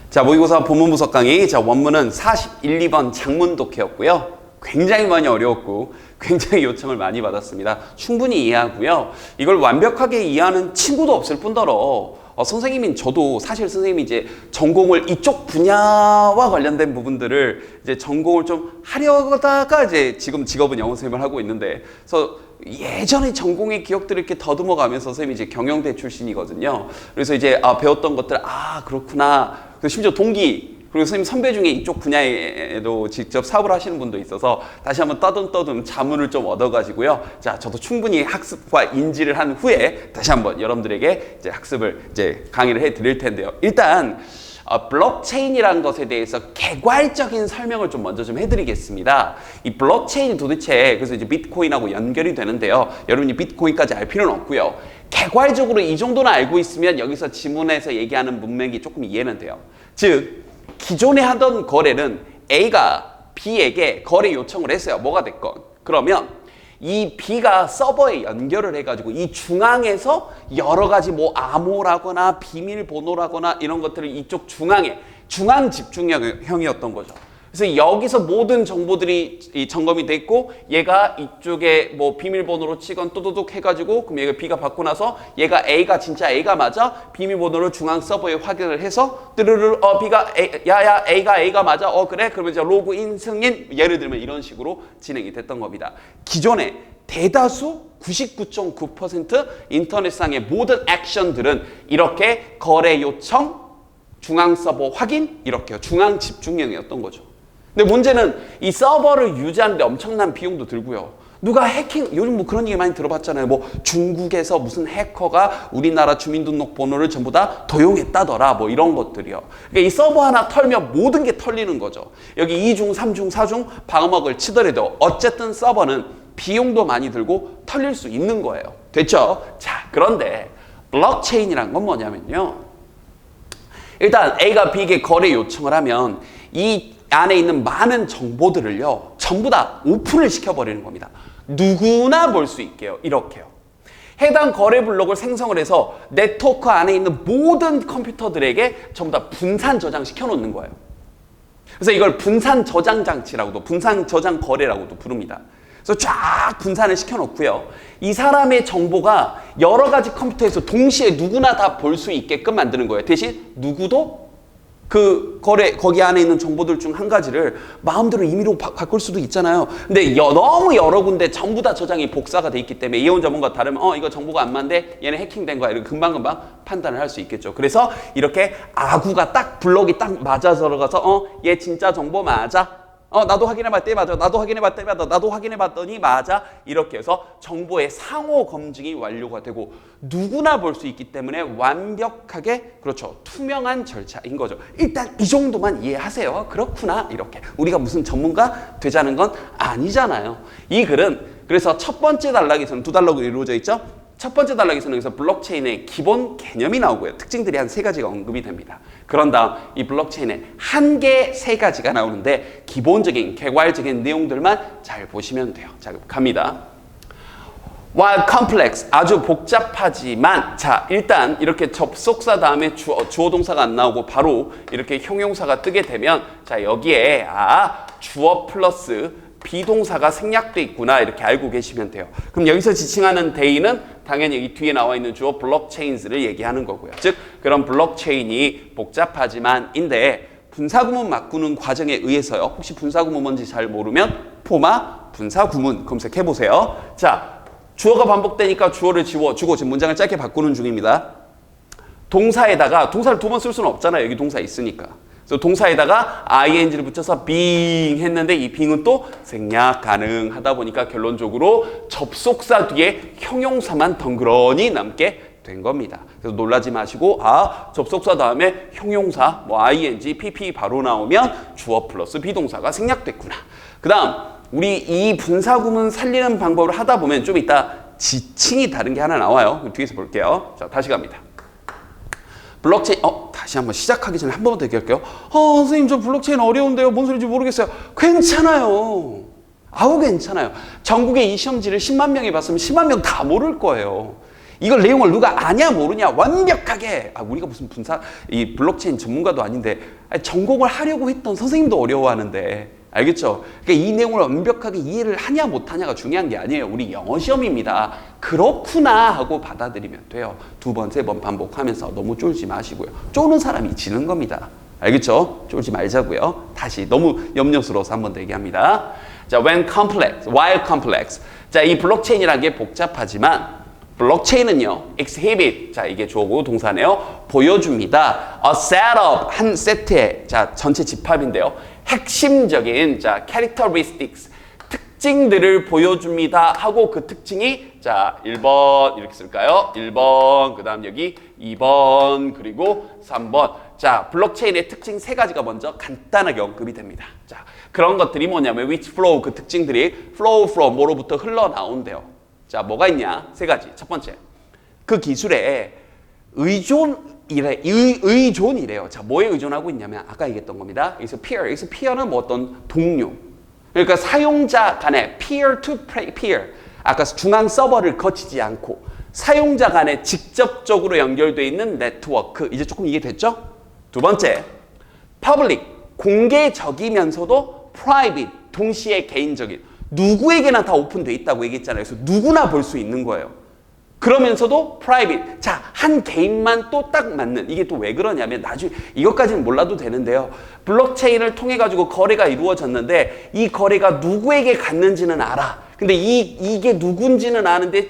자, 모의고사 본문분석 강의. 자, 원문은 41, 2번 장문 독해였고요. 굉장히 많이 어려웠고 굉장히 요청을 많이 받았습니다. 충분히 이해하고요. 이걸 완벽하게 이해하는 친구도 없을 뿐더러 선생님인 저도 사실 선생님이 이제 전공을 이쪽 분야와 관련된 부분들을 이제 전공을 좀 하려다가 이제 지금 직업은 영어 선생님을 하고 있는데, 그래서 예전에 전공의 기억들을 이렇게 더듬어 가면서 선생님이 이제 경영대 출신이거든요. 그래서 이제 배웠던 것들, 그렇구나. 그래서 심지어 동기, 그리고 선생님 선배 중에 이쪽 분야에도 직접 사업을 하시는 분도 있어서 다시 한번 떠듬 자문을 좀 얻어가지고요. 자, 저도 충분히 학습과 인지를 한 후에 다시 한번 여러분들에게 이제 학습을 이제 강의를 해드릴 텐데요. 일단 블록체인이라는 것에 대해서 개괄적인 설명을 좀 먼저 좀 해드리겠습니다. 이 블록체인이 도대체 그래서 이제 비트코인하고 연결이 되는데요. 여러분이 비트코인까지 알 필요는 없고요. 개괄적으로 이 정도는 알고 있으면 여기서 지문에서 얘기하는 문맥이 조금 이해는 돼요. 즉 기존에 하던 거래는 A가 B에게 거래 요청을 했어요. 뭐가 됐건. 그러면 이 B가 서버에 연결을 해가지고 이 중앙에서 여러 가지 뭐 암호라거나 비밀번호라거나 이런 것들을 이쪽 중앙에 중앙 집중형이었던 거죠. 그래서 여기서 모든 정보들이 점검이 돼 있고, 얘가 이쪽에 뭐 비밀번호로 치건 또도둑 해가지고, 그럼 얘가 B가 받고 나서 얘가 A가 진짜 A가 맞아? 비밀번호를 중앙 서버에 확인을 해서 뜨르르 B가 야야 A가 맞아? 그래? 그러면 이제 로그인 승인, 예를 들면 이런 식으로 진행이 됐던 겁니다. 기존에 대다수 99.9% 인터넷상의 모든 액션들은 이렇게 거래 요청, 중앙 서버 확인, 이렇게요. 중앙 집중형이었던 거죠. 근데 문제는 이 서버를 유지하는데 엄청난 비용도 들고요. 누가 해킹, 요즘 뭐 그런 얘기 많이 들어봤잖아요. 뭐 중국에서 무슨 해커가 우리나라 주민등록번호를 전부 다 도용했다더라, 뭐 이런 것들이요. 그러니까 이 서버 하나 털면 모든 게 털리는 거죠. 여기 2중, 3중, 4중 방어막을 치더라도 어쨌든 서버는 비용도 많이 들고 털릴 수 있는 거예요. 됐죠? 자, 그런데 블록체인이란 건 뭐냐면요. 일단 A가 B에게 거래 요청을 하면 이 안에 있는 많은 정보들을요 전부 다 오픈을 시켜버리는 겁니다. 누구나 볼 수 있게요. 이렇게요. 해당 거래 블록을 생성을 해서 네트워크 안에 있는 모든 컴퓨터들에게 전부 다 분산 저장시켜 놓는 거예요. 그래서 이걸 분산 저장 장치라고도, 분산 저장 거래라고도 부릅니다. 그래서 쫙 분산을 시켜놓고요. 이 사람의 정보가 여러 가지 컴퓨터에서 동시에 누구나 다 볼 수 있게끔 만드는 거예요. 대신 누구도 그 거기 안에 있는 정보들 중 한 가지를 마음대로 임의로 바꿀 수도 있잖아요. 근데 너무 여러 군데 전부 다 저장이 복사가 돼 있기 때문에 이해원 전문가 다르면 이거 정보가 안 맞는데 얘는 해킹된 거야, 이렇게 금방금방 판단을 할 수 있겠죠. 그래서 이렇게 아구가 딱 블록이 딱 맞아 들어가서 얘 진짜 정보 맞아? 나도 확인해봤더니 맞아. 나도 확인해봤더니 맞아. 나도 확인해봤더니 맞아. 이렇게 해서 정보의 상호 검증이 완료가 되고 누구나 볼 수 있기 때문에 완벽하게, 그렇죠, 투명한 절차인 거죠. 일단 이 정도만 이해하세요. 그렇구나. 이렇게 우리가 무슨 전문가 되자는 건 아니잖아요. 이 글은 그래서 첫 번째 단락에서는 두 단락으로 이루어져 있죠. 첫 번째 단락에서는 여기서 블록체인의 기본 개념이 나오고요. 특징들이 한 3가지가 언급이 됩니다. 그런 다음 이 블록체인의 한계 3가지가 나오는데 기본적인 개괄적인 내용들만 잘 보시면 돼요. 자, 갑니다. While complex, 아주 복잡하지만, 자, 일단 이렇게 접속사 다음에 주어 동사가 안 나오고 바로 이렇게 형용사가 뜨게 되면, 자, 여기에 주어 플러스 비동사가 생략돼 있구나, 이렇게 알고 계시면 돼요. 그럼 여기서 지칭하는 데이는 당연히 이 뒤에 나와 있는 주어 블록체인즈를 얘기하는 거고요. 즉 그런 블록체인이 복잡하지만인데 분사구문 바꾸는 과정에 의해서요. 혹시 분사구문 뭔지 잘 모르면 포마 분사구문 검색해 보세요. 자, 주어가 반복되니까 주어를 지워주고 지금 문장을 짧게 바꾸는 중입니다. 동사에다가, 동사를 2번 쓸 수는 없잖아요. 여기 동사 있으니까. 그래서 동사에다가 ing를 붙여서 being 했는데 이 being은 또 생략 가능하다 보니까 결론적으로 접속사 뒤에 형용사만 덩그러니 남게 된 겁니다. 그래서 놀라지 마시고 접속사 다음에 형용사 뭐 ing, pp 바로 나오면 주어 플러스 비동사가 생략됐구나. 그 다음 우리 이 분사구문 살리는 방법을 하다 보면 좀 이따 지칭이 다른 게 하나 나와요. 뒤에서 볼게요. 자, 다시 갑니다. 블록체인, 다시 한번 시작하기 전에 한 번만 더 얘기할게요. 선생님 저 블록체인 어려운데요. 뭔 소리인지 모르겠어요. 괜찮아요. 괜찮아요. 전국에 이 시험지를 10만 명이 봤으면 10만 명 다 모를 거예요. 이걸 내용을 누가 아냐 모르냐 완벽하게 우리가 무슨 이 블록체인 전문가도 아닌데 전공을 하려고 했던 선생님도 어려워하는데 알겠죠? 그러니까 이 내용을 완벽하게 이해를 하냐 못하냐가 중요한 게 아니에요. 우리 영어 시험입니다. 그렇구나 하고 받아들이면 돼요. 2번, 3번 반복하면서 너무 쫄지 마시고요. 쪼는 사람이 지는 겁니다. 알겠죠? 쫄지 말자고요. 다시 너무 염려스러워서 한 번 더 얘기합니다. 자, when complex, while complex. 자, 이 블록체인이라는 게 복잡하지만 블록체인은요, exhibit, 자 이게 주어고 동사네요. 보여줍니다. a setup, 한 세트의, 자 전체 집합인데요. 핵심적인, 자 characteristics, 특징들을 보여줍니다. 하고 그 특징이, 자 1번 이렇게 쓸까요? 1번, 그 다음 여기 2번, 그리고 3번. 자 블록체인의 특징 3가지가 먼저 간단하게 언급이 됩니다. 자 그런 것들이 뭐냐면 which flow, 그 특징들이 flow from 뭐로부터 흘러나온대요. 자, 뭐가 있냐? 3가지. 첫 번째, 그 기술에 의존이래요. 자, 뭐에 의존하고 있냐면 아까 얘기했던 겁니다. 여기서 peer는 뭐 어떤 동료. 그러니까 사용자 간에 peer to peer. 아까 중앙 서버를 거치지 않고 사용자 간에 직접적으로 연결되어 있는 네트워크. 이제 조금 이해됐죠? 두 번째, public, 공개적이면서도 private, 동시에 개인적인. 누구에게나 다 오픈되어 있다고 얘기했잖아요. 그래서 누구나 볼 수 있는 거예요. 그러면서도 private. 자, 한 개인만 또 딱 맞는. 이게 또 왜 그러냐면 나중에 이것까지는 몰라도 되는데요. 블록체인을 통해 가지고 거래가 이루어졌는데 이 거래가 누구에게 갔는지는 알아. 근데 이게 누군지는 아는데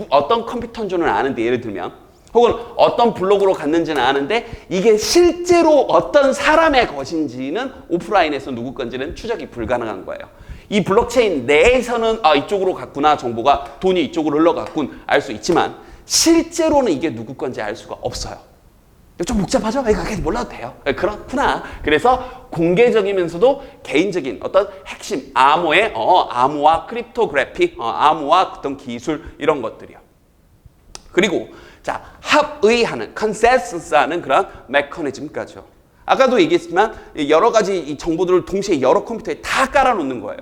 어떤 컴퓨터인 줄은 아는데 예를 들면 혹은 어떤 블록으로 갔는지는 아는데 이게 실제로 어떤 사람의 것인지는 오프라인에서 누구 건지는 추적이 불가능한 거예요. 이 블록체인 내에서는 이쪽으로 갔구나, 정보가 돈이 이쪽으로 흘러갔군 알 수 있지만 실제로는 이게 누구 건지 알 수가 없어요. 좀 복잡하죠? 그렇게 몰라도 돼요. 그렇구나. 그래서 공개적이면서도 개인적인 어떤 핵심 암호와 크립토그래피, 암호와 어떤 기술 이런 것들이요. 그리고 자 합의하는 컨센서스하는 그런 메커니즘까지요. 아까도 얘기했지만 여러 가지 이 정보들을 동시에 여러 컴퓨터에 다 깔아놓는 거예요.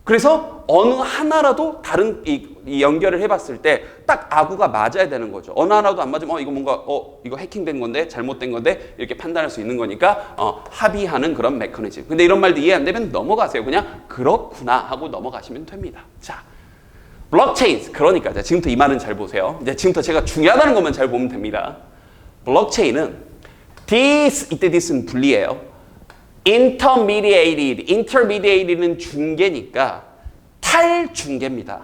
그래서 어느 하나라도 다른 이 연결을 해봤을 때 딱 아구가 맞아야 되는 거죠. 어느 하나도 안 맞으면 이거 뭔가 이거 해킹된 건데 잘못된 건데 이렇게 판단할 수 있는 거니까 합의하는 그런 메커니즘. 근데 이런 말도 이해 안 되면 넘어가세요. 그냥 그렇구나 하고 넘어가시면 됩니다. 자, 블록체인. 그러니까 지금부터 이 말은 잘 보세요. 이제 지금부터 제가 중요하다는 것만 잘 보면 됩니다. 블록체인은 이때 this는 분리예요. intermediate는 중개니까 탈중개입니다.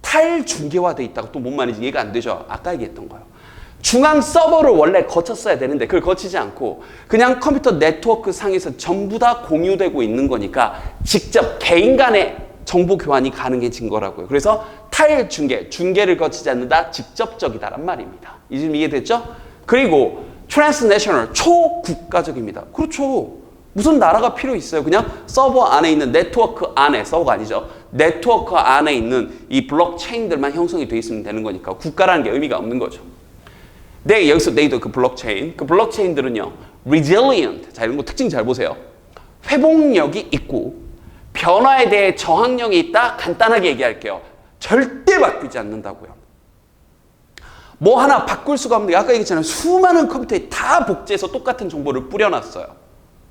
탈중개화돼 있다가 또 뭔 말인지 이해가 안 되죠. 아까 얘기했던 거예요. 중앙 서버를 원래 거쳤어야 되는데 그걸 거치지 않고 그냥 컴퓨터 네트워크 상에서 전부 다 공유되고 있는 거니까 직접 개인 간의 정보 교환이 가능해진 거라고요. 그래서 탈중개, 중개를 거치지 않는다, 직접적이다란 말입니다. 이제 이해됐죠? 그리고 transnational, 초국가적입니다. 그렇죠. 무슨 나라가 필요 있어요. 그냥 서버 안에 있는 네트워크 안에, 서버가 아니죠. 네트워크 안에 있는 이 블록체인들만 형성이 되어 있으면 되는 거니까 국가라는 게 의미가 없는 거죠. 네, 여기서 네이도 그 블록체인들은요. resilient, 자 이런 거 특징 잘 보세요. 회복력이 있고 변화에 대해 저항력이 있다. 간단하게 얘기할게요. 절대 바뀌지 않는다고요. 뭐 하나 바꿀 수가 없는 게 아까 얘기했잖아요. 수많은 컴퓨터에 다 복제해서 똑같은 정보를 뿌려놨어요.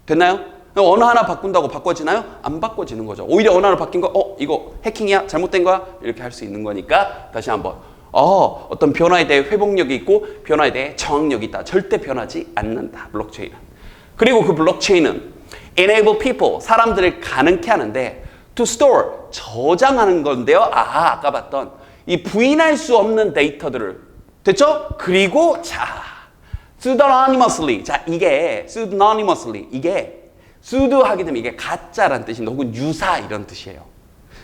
됐나요? 어느 하나 바꾼다고 바꿔지나요? 안 바꿔지는 거죠. 오히려 어느 하나 바뀐 거, 이거 해킹이야? 잘못된 거야? 이렇게 할 수 있는 거니까 다시 한번 어떤 변화에 대해 회복력이 있고 변화에 대해 저항력이 있다. 절대 변하지 않는다. 블록체인은. 그리고 그 블록체인은 enable people, 사람들을 가능케 하는데 to store, 저장하는 건데요. 아까 봤던 이 부인할 수 없는 데이터들을 됐죠? 그리고 pseudonymously. 자, 이게 pseudonymously. 이게 pseudo 하게 되면 이게 가짜라는 뜻인데 혹은 유사 이런 뜻이에요.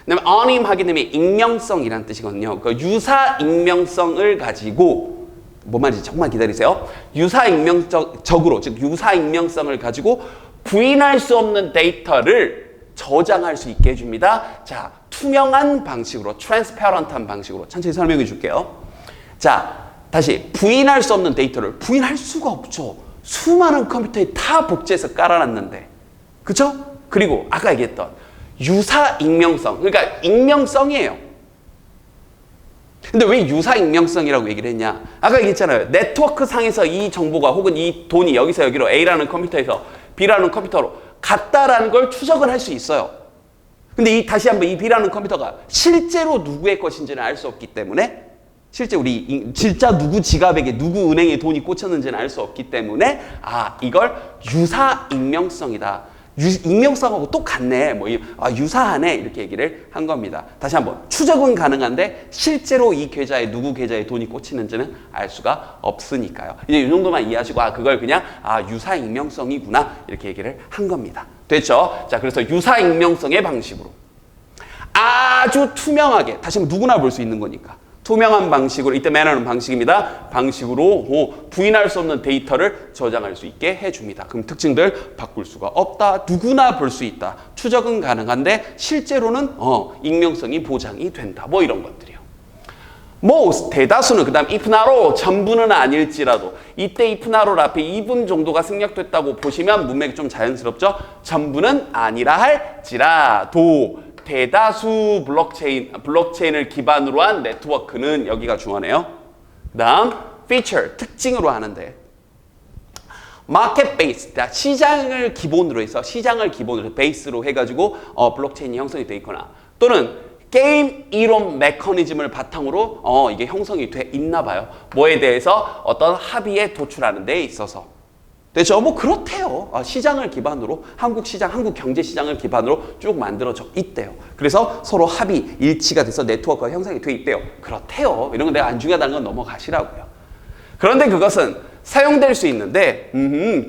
그다음에 anonym 하게 되면 익명성이라는 뜻이거든요. 그 유사 익명성을 가지고 뭔 말인지 조금만 기다리세요. 유사 익명적으로 즉 유사 익명성을 가지고 부인할 수 없는 데이터를 저장할 수 있게 해줍니다. 자, 투명한 방식으로, transparent한 방식으로 천천히 설명해 줄게요. 자, 다시 부인할 수 없는 데이터를 부인할 수가 없죠. 수많은 컴퓨터에 다 복제해서 깔아놨는데, 그렇죠? 그리고 아까 얘기했던 유사 익명성, 그러니까 익명성이에요. 근데 왜 유사 익명성이라고 얘기를 했냐? 아까 얘기했잖아요. 네트워크 상에서 이 정보가 혹은 이 돈이 여기서 여기로 A라는 컴퓨터에서 B라는 컴퓨터로 갔다라는 걸 추적을 할 수 있어요. 근데 다시 한번 이 B라는 컴퓨터가 실제로 누구의 것인지는 알 수 없기 때문에 진짜 누구 지갑에게 누구 은행에 돈이 꽂혔는지는 알 수 없기 때문에 이걸 유사 익명성이다. 익명성하고 똑같네. 유사하네. 이렇게 얘기를 한 겁니다. 다시 한번 추적은 가능한데 실제로 이 계좌에 누구 계좌에 돈이 꽂히는지는 알 수가 없으니까요. 이제 이 정도만 이해하시고 그걸 그냥 유사 익명성이구나 이렇게 얘기를 한 겁니다. 됐죠? 자, 그래서 유사 익명성의 방식으로 아주 투명하게 다시 한번 누구나 볼 수 있는 거니까 투명한 방식으로 이때 manner는 방식입니다. 방식으로 부인할 수 없는 데이터를 저장할 수 있게 해줍니다. 그럼 특징들 바꿀 수가 없다. 누구나 볼 수 있다. 추적은 가능한데 실제로는 익명성이 보장이 된다. 뭐 이런 것들이요. most 대다수는 그 다음 if not로 전부는 아닐지라도 이때 if not 앞에 2분 정도가 생략됐다고 보시면 문맥이 좀 자연스럽죠. 전부는 아니라 할지라도 대다수 블록체인을 기반으로 한 네트워크는 여기가 중요하네요. 그 다음 feature 특징으로 하는데 market based 시장을 기본으로 해서 베이스로 해가지고 블록체인이 형성이 돼 있거나 또는 게임 이론 메커니즘을 바탕으로 이게 형성이 돼 있나 봐요. 뭐에 대해서 어떤 합의에 도출하는 데 있어서. 됐죠? 그렇대요. 시장을 기반으로 한국 경제 시장을 기반으로 쭉 만들어져 있대요. 그래서 서로 합의, 일치가 돼서 네트워크가 형성이 돼 있대요. 그렇대요. 이런 건 내가 안 중요하다는 건 넘어가시라고요. 그런데 그것은 사용될 수 있는데,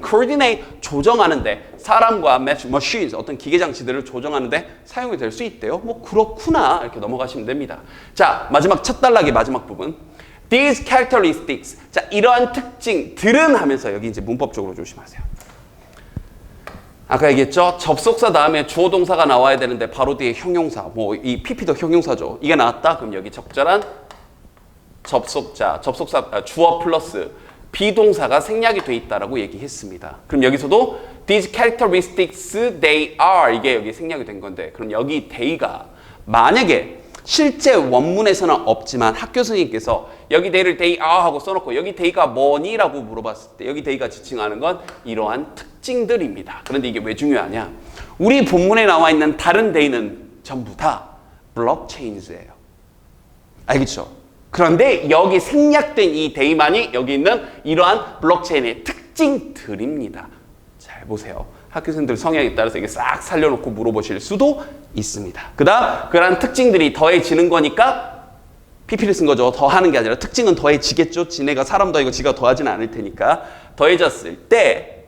coordinate 조정하는데 사람과 machines 어떤 기계 장치들을 조정하는데 사용이 될 수 있대요. 그렇구나 이렇게 넘어가시면 됩니다. 자, 마지막 첫 단락의 마지막 부분. These characteristics. 자, 이러한 특징들은 하면서 여기 이제 문법적으로 조심하세요. 아까 얘기했죠? 접속사 다음에 주어 동사가 나와야 되는데 바로 뒤에 형용사. 이 PP도 형용사죠. 이게 나왔다? 그럼 여기 적절한 접속사, 주어 플러스 비동사가 생략이 돼 있다라고 얘기했습니다. 그럼 여기서도 these characteristics they are 이게 여기 생략이 된 건데 그럼 여기 they가 만약에 실제 원문에서는 없지만 학교 선생님께서 여기 they를 they are 하고 써놓고 여기 they가 뭐니? 라고 물어봤을 때 여기 they가 지칭하는 건 이러한 특징들입니다. 그런데 이게 왜 중요하냐? 우리 본문에 나와 있는 다른 they는 전부 다 블록체인즈예요. 알겠죠? 그런데 여기 생략된 이 they만이 여기 있는 이러한 블록체인의 특징들입니다. 잘 보세요. 학교생들 성향에 따라서 이게 싹 살려놓고 물어보실 수도 있습니다. 그 다음 그런 특징들이 더해지는 거니까 PP를 쓴 거죠. 더하는 게 아니라 특징은 더해지겠죠. 지네가 사람 더하고 지가 더하지는 않을 테니까 더해졌을 때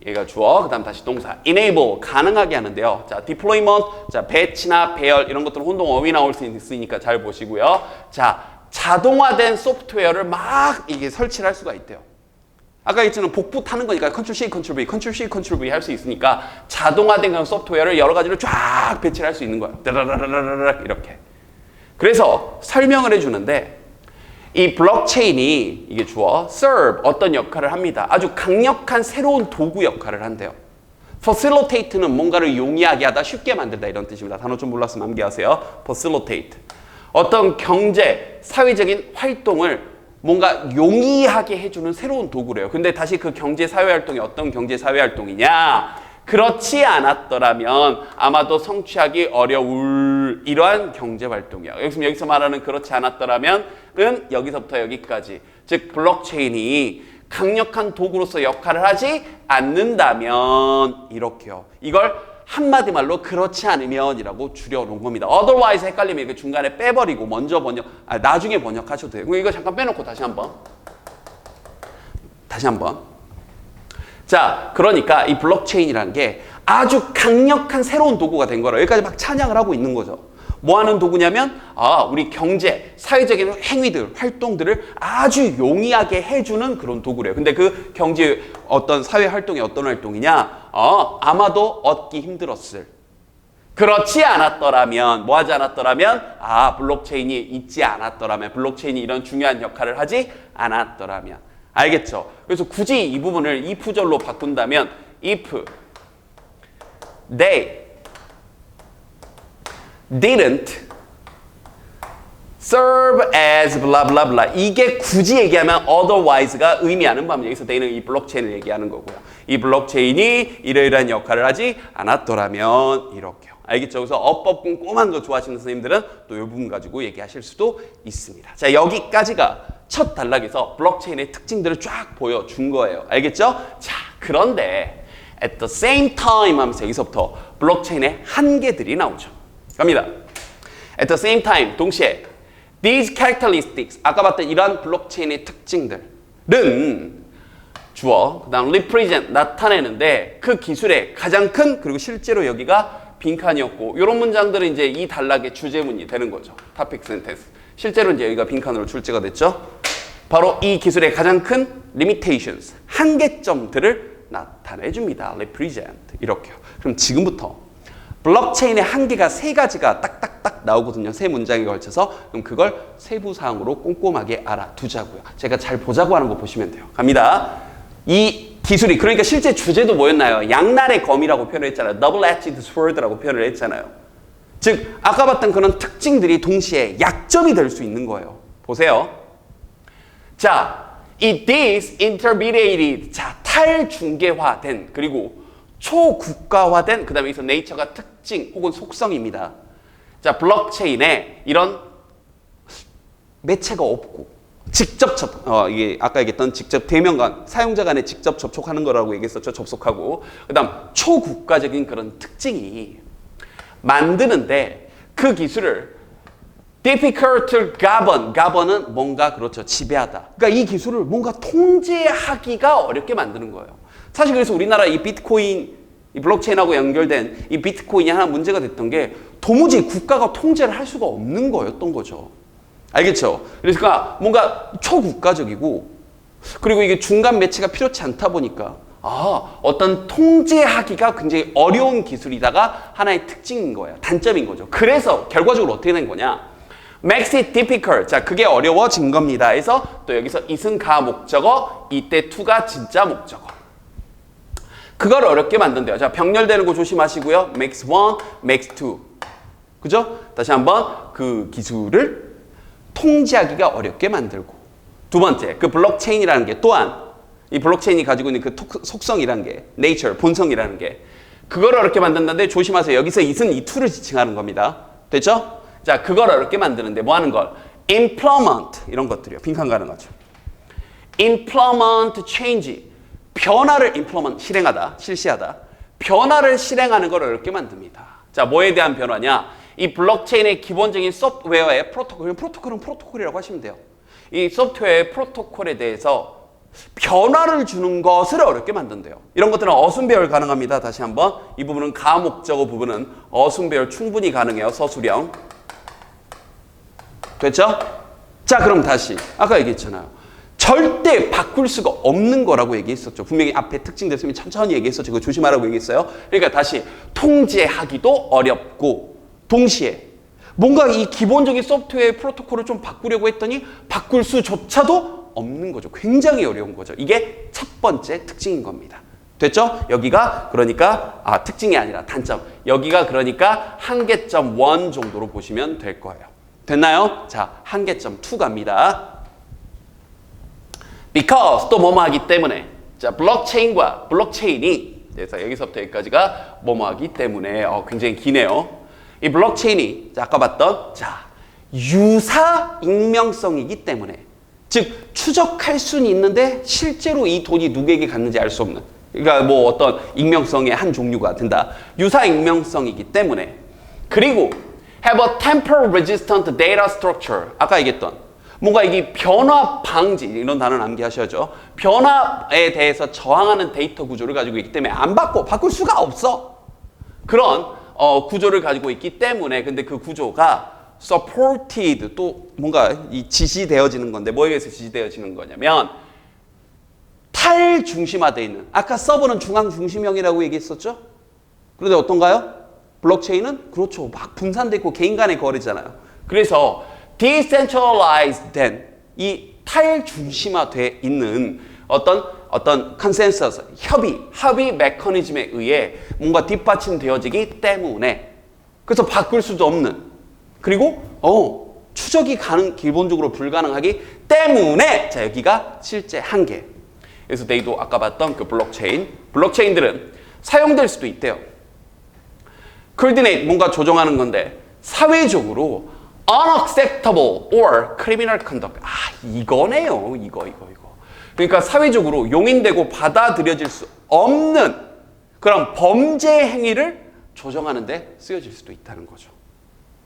얘가 주어, 그 다음 다시 동사 enable 가능하게 하는데요. 자, deployment, 자 배치나 배열 이런 것들은 혼동어휘 나올 수 있으니까 잘 보시고요. 자, 자동화된 소프트웨어를 막 이게 설치를 할 수가 있대요. 아까 얘기했지만 복부 타는 거니까 컨트롤 C, 컨트롤 V, 컨트롤 C, 컨트롤 V 할 수 있으니까 자동화된 그런 소프트웨어를 여러 가지로 쫙 배치를 할 수 있는 거예요. 이렇게. 그래서 설명을 해주는데 이 블록체인이 이게 주어 serve 어떤 역할을 합니다. 아주 강력한 새로운 도구 역할을 한대요. facilitate는 뭔가를 용이하게 하다, 쉽게 만들다 이런 뜻입니다. 단어 좀 몰랐으면 암기하세요. facilitate. 어떤 경제, 사회적인 활동을 뭔가 용이하게 해주는 새로운 도구래요. 근데 다시 그 경제 사회 활동이 어떤 경제 사회 활동이냐? 그렇지 않았더라면 아마도 성취하기 어려울 이러한 경제 활동이야. 여기서 말하는 그렇지 않았더라면은 여기서부터 여기까지. 즉 블록체인이 강력한 도구로서 역할을 하지 않는다면 이렇게요. 이걸 한마디 말로 그렇지 않으면이라고 줄여놓은 겁니다. otherwise 헷갈리면 이거 중간에 빼버리고 먼저 나중에 번역하셔도 돼요. 이거 잠깐 빼놓고 다시 한번. 자, 그러니까 이 블록체인이라는 게 아주 강력한 새로운 도구가 된 거라. 여기까지 막 찬양을 하고 있는 거죠. 뭐 하는 도구냐면 우리 경제, 사회적인 행위들, 활동들을 아주 용이하게 해주는 그런 도구래요. 근데 그 경제 어떤 사회 활동이 어떤 활동이냐? 아마도 얻기 힘들었을. 그렇지 않았더라면, 뭐 하지 않았더라면, 블록체인이 있지 않았더라면, 블록체인이 이런 중요한 역할을 하지 않았더라면. 알겠죠? 그래서 굳이 이 부분을 if절로 바꾼다면, if they didn't serve as blah blah blah. 이게 굳이 얘기하면 otherwise가 의미하는 바입니다. 여기서 they는 이 블록체인을 얘기하는 거고요. 이 블록체인이 이러이러한 역할을 하지 않았더라면 이렇게요. 알겠죠? 그래서 어법 꼼꼼한 거 좋아하시는 선생님들은 또 이 부분 가지고 얘기하실 수도 있습니다. 자, 여기까지가 첫 단락에서 블록체인의 특징들을 쫙 보여준 거예요. 알겠죠? 자, 그런데 at the same time 하면서 여기서부터 블록체인의 한계들이 나오죠. 갑니다. at the same time, 동시에 these characteristics, 아까 봤던 이러한 블록체인의 특징들은 주어, 그 다음 represent, 나타내는데 그 기술의 가장 큰, 그리고 실제로 여기가 빈칸이었고 이런 문장들은 이제 이 단락의 주제문이 되는 거죠. topic sentence. 실제로 이제 여기가 빈칸으로 출제가 됐죠. 바로 이 기술의 가장 큰 limitations, 한계점들을 나타내줍니다. represent. 이렇게요. 그럼 지금부터 블록체인의 한계가 세 가지가 딱딱딱 나오거든요. 세 문장에 걸쳐서. 그럼 그걸 세부사항으로 꼼꼼하게 알아두자고요. 제가 잘 보자고 하는 거 보시면 돼요. 갑니다. 이 기술이, 그러니까 실제 주제도 뭐였나요? 양날의 검이라고 표현을 했잖아요. double-edged sword라고 표현을 했잖아요. 즉 아까 봤던 그런 특징들이 동시에 약점이 될 수 있는 거예요. 보세요. 자, 이 disintermediated, 자, 탈중개화된, 그리고 초국가화된, 그 다음에 여기서 네이처가 특징 혹은 속성입니다. 자, 블록체인에 이런 매체가 없고 직접 이게 아까 얘기했던 직접 대면 간 사용자 간에 직접 접촉하는 거라고 얘기했었죠. 접속하고. 그다음 초국가적인 그런 특징이 만드는데 그 기술을 difficult to govern은 뭔가 그렇죠. 지배하다. 그러니까 이 기술을 뭔가 통제하기가 어렵게 만드는 거예요. 사실 그래서 우리나라 이 비트코인, 이 블록체인하고 연결된 이 비트코인이 하나 문제가 됐던 게 도무지 국가가 통제를 할 수가 없는 거였던 거죠. 알겠죠? 그러니까 뭔가 초국가적이고 그리고 이게 중간 매체가 필요치 않다 보니까 어떤 통제하기가 굉장히 어려운 기술이다가 하나의 특징인 거예요. 단점인 거죠. 그래서 결과적으로 어떻게 된 거냐? makes it difficult. 자, 그게 어려워진 겁니다. 그래서 또 여기서 is은 가 목적어, 이때 to가 진짜 목적어. 그걸 어렵게 만든대요. 자, 병렬되는 거 조심하시고요. makes one, makes two. 그죠? 다시 한번 그 기술을 통제하기가 어렵게 만들고, 두 번째, 그 블록체인이라는 게 또한 이 블록체인이 가지고 있는 그 속성이라는 게 nature, 본성이라는 게 그걸 어렵게 만든다는데 조심하세요. 여기서 is은 이 to를 지칭하는 겁니다. 됐죠? 자, 그걸 어렵게 만드는데 뭐 하는 걸? implement 이런 것들이요. 빈칸 가는 거죠. implement change, 변화를 implement, 실행하다, 실시하다. 변화를 실행하는 걸 어렵게 만듭니다. 자, 뭐에 대한 변화냐? 이 블록체인의 기본적인 소프트웨어의 프로토콜, 프로토콜은 프로토콜이라고 하시면 돼요. 이 소프트웨어의 프로토콜에 대해서 변화를 주는 것을 어렵게 만든대요. 이런 것들은 어순배열 가능합니다. 다시 한번 이 부분은 가목적어 부분은 어순배열 충분히 가능해요. 서술형. 됐죠? 자, 그럼 다시 아까 얘기했잖아요. 절대 바꿀 수가 없는 거라고 얘기했었죠. 분명히 앞에 특징 됐으면 천천히 얘기했었죠. 그거 조심하라고 얘기했어요. 그러니까 다시 통제하기도 어렵고 동시에 뭔가 이 기본적인 소프트웨어의 프로토콜을 좀 바꾸려고 했더니 바꿀 수조차도 없는 거죠. 굉장히 어려운 거죠. 이게 첫 번째 특징인 겁니다. 됐죠? 여기가 그러니까 특징이 아니라 단점. 여기가 그러니까 한계점 1 정도로 보시면 될 거예요. 됐나요? 자, 한계점 2 갑니다. because 또 뭐뭐 하기 때문에. 자, 블록체인과 블록체인이 그래서 여기서부터 여기까지가 뭐뭐 하기 때문에 굉장히 기네요. 이 블록체인이 아까 봤던 유사 익명성이기 때문에, 즉 추적할 수는 있는데 실제로 이 돈이 누구에게 갔는지 알 수 없는, 그러니까 뭐 어떤 익명성의 한 종류가 된다. 유사 익명성이기 때문에, 그리고 have a tamper resistant data structure. 아까 얘기했던 뭔가 이게 변화 방지, 이런 단어는 암기하셔야죠. 변화에 대해서 저항하는 데이터 구조를 가지고 있기 때문에 안 바꿀 수가 없어. 그런 구조를 가지고 있기 때문에, 근데 그 구조가 supported, 또 뭔가 이 지시되어지는 건데 뭐에 의해서 지시되어지는 거냐면 탈중심화되어 있는, 아까 서버는 중앙중심형이라고 얘기했었죠? 그런데 어떤가요? 블록체인은 그렇죠. 막 분산되어 있고 개인 간의 거래잖아요. 그래서 decentralized 된 이 탈중심화되어 있는 어떤 컨센서스, 협의 메커니즘에 의해 뭔가 뒷받침되어지기 때문에, 그래서 바꿀 수도 없는, 그리고 추적이 기본적으로 불가능하기 때문에 자 여기가 실제 한계. 그래서 데이도 아까 봤던 그 블록체인들은 사용될 수도 있대요. coordinate 뭔가 조정하는 건데 사회적으로 unacceptable or criminal conduct. 이거네요. 이거. 그러니까 사회적으로 용인되고 받아들여질 수 없는 그런 범죄 행위를 조정하는 데 쓰여질 수도 있다는 거죠.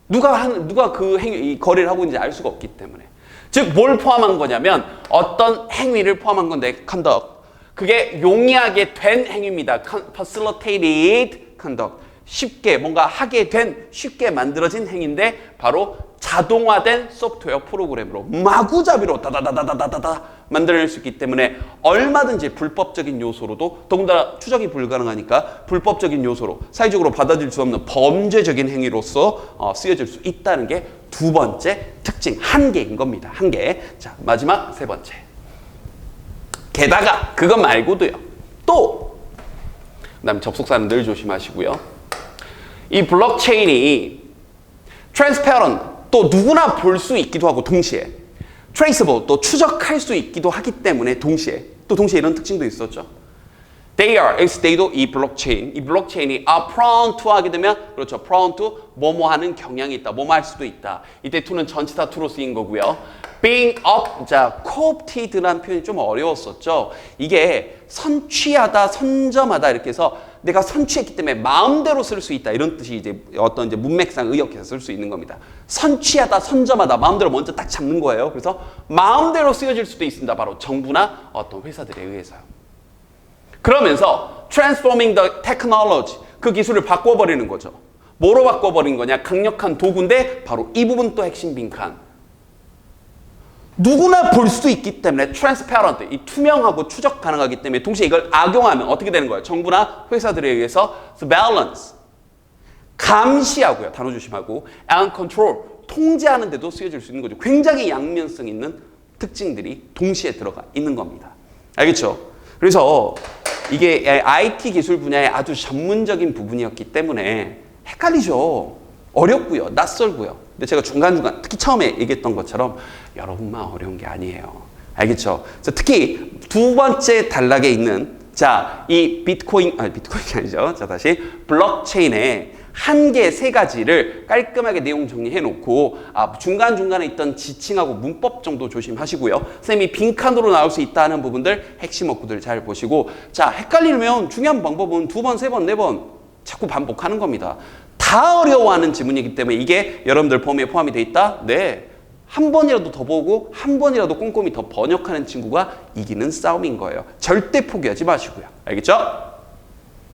누가 그 이 거래를 하고 있는지 알 수가 없기 때문에. 즉 뭘 포함한 거냐면 어떤 행위를 포함한 건데 conduct. 그게 용이하게 된 행위입니다. facilitated conduct. 쉽게 뭔가 하게 된 쉽게 만들어진 행위인데 바로 자동화된 소프트웨어 프로그램으로 마구잡이로 다다다다다다다 만들어낼 수 있기 때문에 얼마든지 불법적인 요소로도 더군다나 추적이 불가능하니까 불법적인 요소로 사회적으로 받아들일 수 없는 범죄적인 행위로서 쓰여질 수 있다는 게 두 번째 특징, 한계인 겁니다. 한계. 자, 마지막 세 번째. 게다가 그것 말고도요. 또 그다음에 접속사는 늘 조심하시고요. 이 블록체인이 transparent 또 누구나 볼 수 있기도 하고 동시에 traceable 또 추적할 수 있기도 하기 때문에 동시에 이런 특징도 있었죠. they도 이 블록체인이 prone to 하게 되면 그렇죠. prone to 뭐뭐 하는 경향이 있다. 뭐뭐 할 수도 있다. 이때 to는 전치사 to로 쓰인 거고요. being up, 자, co-opted라는 표현이 좀 어려웠었죠. 이게 선취하다, 선점하다 이렇게 해서 내가 선취했기 때문에 마음대로 쓸 수 있다. 이런 뜻이 이제 어떤 이제 문맥상 의역해서 쓸 수 있는 겁니다. 선취하다, 선점하다, 마음대로 먼저 딱 잡는 거예요. 그래서 마음대로 쓰여질 수도 있습니다. 바로 정부나 어떤 회사들에 의해서요. 그러면서 transforming the technology, 그 기술을 바꿔버리는 거죠. 뭐로 바꿔버린 거냐? 강력한 도구인데 바로 이 부분 또 핵심 빈칸. 누구나 볼 수 있기 때문에 transparent, 이 투명하고 추적 가능하기 때문에 동시에 이걸 악용하면 어떻게 되는 거예요? 정부나 회사들에 의해서 surveillance, 감시하고요. 단어 조심하고 and control, 통제하는 데도 쓰여질 수 있는 거죠. 굉장히 양면성 있는 특징들이 동시에 들어가 있는 겁니다. 알겠죠? 그래서 이게 IT 기술 분야의 아주 전문적인 부분이었기 때문에 헷갈리죠. 어렵고요. 낯설고요. 근데 제가 중간중간 특히 처음에 얘기했던 것처럼 여러분만 어려운 게 아니에요. 알겠죠? 특히 두 번째 단락에 있는 이 비트코인이 아니죠. 자, 다시 블록체인의 한계 세 가지를 깔끔하게 내용 정리해 놓고 중간중간에 있던 지칭하고 문법 정도 조심하시고요. 쌤이 빈칸으로 나올 수 있다는 부분들 핵심 어구들 잘 보시고 자, 헷갈리면 중요한 방법은 두 번, 세 번, 네 번 자꾸 반복하는 겁니다. 다 어려워하는 지문이기 때문에 이게 여러분들 범위에 포함이 돼 있다? 네. 한 번이라도 더 보고 한 번이라도 꼼꼼히 더 번역하는 친구가 이기는 싸움인 거예요. 절대 포기하지 마시고요. 알겠죠?